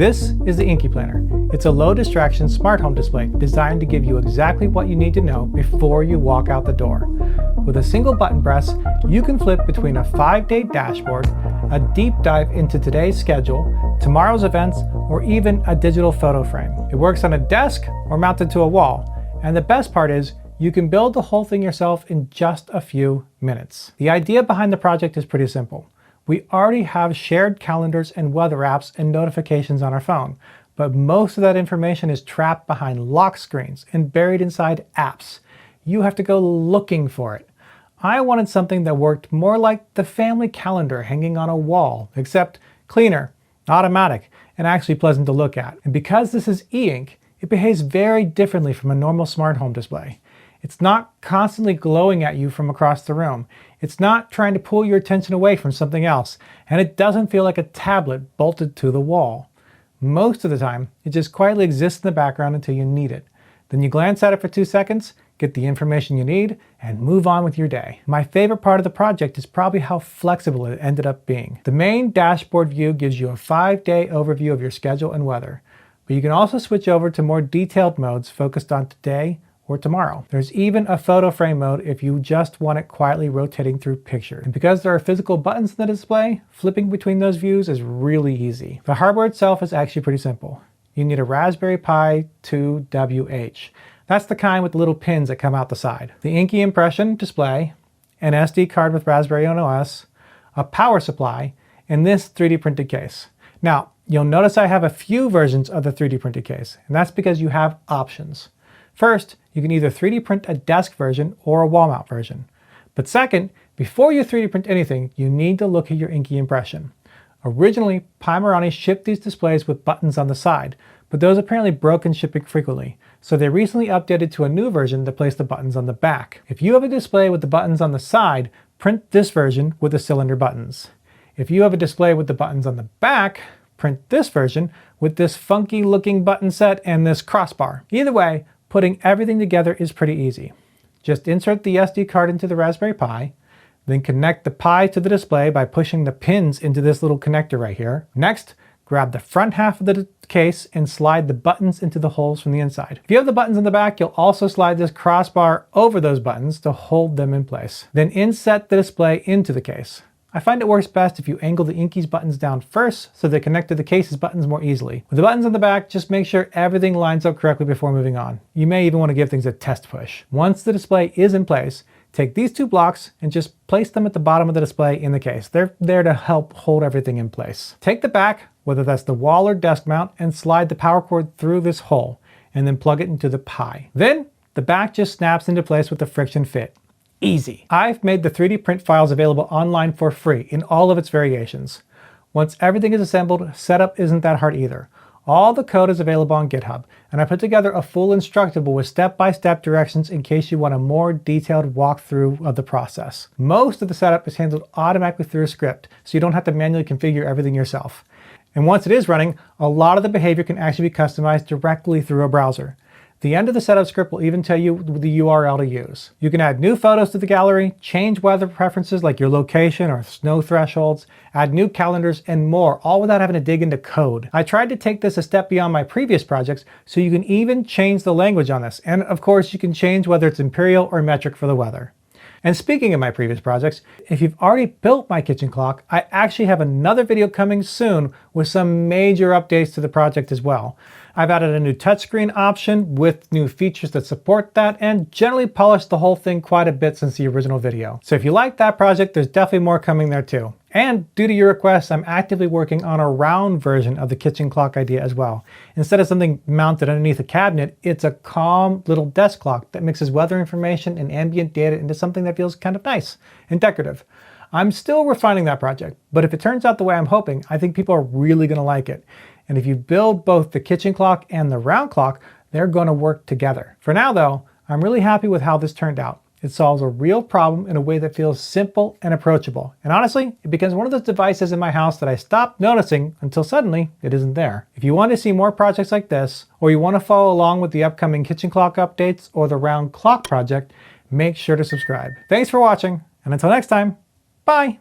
This is the Inky Planner. It's a low distraction smart home display designed to give you exactly what you need to know before you walk out the door. With a single button press, you can flip between a 5-day dashboard, a deep dive into today's schedule, tomorrow's events, or even a digital photo frame. It works on a desk or mounted to a wall. And the best part is, you can build the whole thing yourself in just a few minutes. The idea behind the project is pretty simple. We already have shared calendars and weather apps and notifications on our phone, but most of that information is trapped behind lock screens and buried inside apps. You have to go looking for it. I wanted something that worked more like the family calendar hanging on a wall, except cleaner, automatic, and actually pleasant to look at. And because this is e-ink, it behaves very differently from a normal smart home display. It's not constantly glowing at you from across the room. It's not trying to pull your attention away from something else, and it doesn't feel like a tablet bolted to the wall. Most of the time, it just quietly exists in the background until you need it. Then you glance at it for 2 seconds, get the information you need, and move on with your day. My favorite part of the project is probably how flexible it ended up being. The main dashboard view gives you a 5-day overview of your schedule and weather, but you can also switch over to more detailed modes focused on today or tomorrow. There's even a photo frame mode if you just want it quietly rotating through pictures. And because there are physical buttons in the display, flipping between those views is really easy. The hardware itself is actually pretty simple. You need a Raspberry Pi 2WH. That's the kind with the little pins that come out the side. The Inky impression display, an SD card with Raspberry OS, a power supply, and this 3D printed case. Now, you'll notice I have a few versions of the 3D printed case, and that's because you have options. First, you can either 3D print a desk version or a wall mount version. But second, before you 3D print anything, you need to look at your Inky impression. Originally, Pi shipped these displays with buttons on the side, but those apparently broke in shipping frequently, so they recently updated to a new version that placed the buttons on the back. If you have a display with the buttons on the side, print this version with the cylinder buttons. If you have a display with the buttons on the back, print this version with this funky looking button set and this crossbar. Either way, putting everything together is pretty easy. Just insert the SD card into the Raspberry Pi, then connect the Pi to the display by pushing the pins into this little connector right here. Next, grab the front half of the case and slide the buttons into the holes from the inside. If you have the buttons on the back, you'll also slide this crossbar over those buttons to hold them in place. Then inset the display into the case. I find it works best if you angle the Inky's buttons down first so they connect to the case's buttons more easily. With the buttons on the back, just make sure everything lines up correctly before moving on. You may even want to give things a test push. Once the display is in place, take these 2 blocks and just place them at the bottom of the display in the case. They're there to help hold everything in place. Take the back, whether that's the wall or desk mount, and slide the power cord through this hole, and then plug it into the Pi. Then, the back just snaps into place with the friction fit. Easy. I've made the 3D print files available online for free in all of its variations. Once everything is assembled, setup isn't that hard either. All the code is available on GitHub, and I put together a full instructable with step-by-step directions in case you want a more detailed walkthrough of the process. Most of the setup is handled automatically through a script, so you don't have to manually configure everything yourself. And once it is running, a lot of the behavior can actually be customized directly through a browser. The end of the setup script will even tell you the URL to use. You can add new photos to the gallery, change weather preferences like your location or snow thresholds, add new calendars, and more, all without having to dig into code. I tried to take this a step beyond my previous projects, so you can even change the language on this. And of course, you can change whether it's imperial or metric for the weather. And speaking of my previous projects, if you've already built my kitchen clock, I actually have another video coming soon with some major updates to the project as well. I've added a new touchscreen option with new features that support that, and generally polished the whole thing quite a bit since the original video. So if you like that project, there's definitely more coming there too. And due to your request, I'm actively working on a round version of the kitchen clock idea as well. Instead of something mounted underneath a cabinet, it's a calm little desk clock that mixes weather information and ambient data into something that feels kind of nice and decorative. I'm still refining that project, but if it turns out the way I'm hoping, I think people are really going to like it. And if you build both the kitchen clock and the round clock, they're going to work together. For now though, I'm really happy with how this turned out. It solves a real problem in a way that feels simple and approachable. And honestly, it becomes one of those devices in my house that I stopped noticing until suddenly it isn't there. If you want to see more projects like this, or you want to follow along with the upcoming kitchen clock updates or the round clock project, make sure to subscribe. Thanks for watching, and until next time, bye!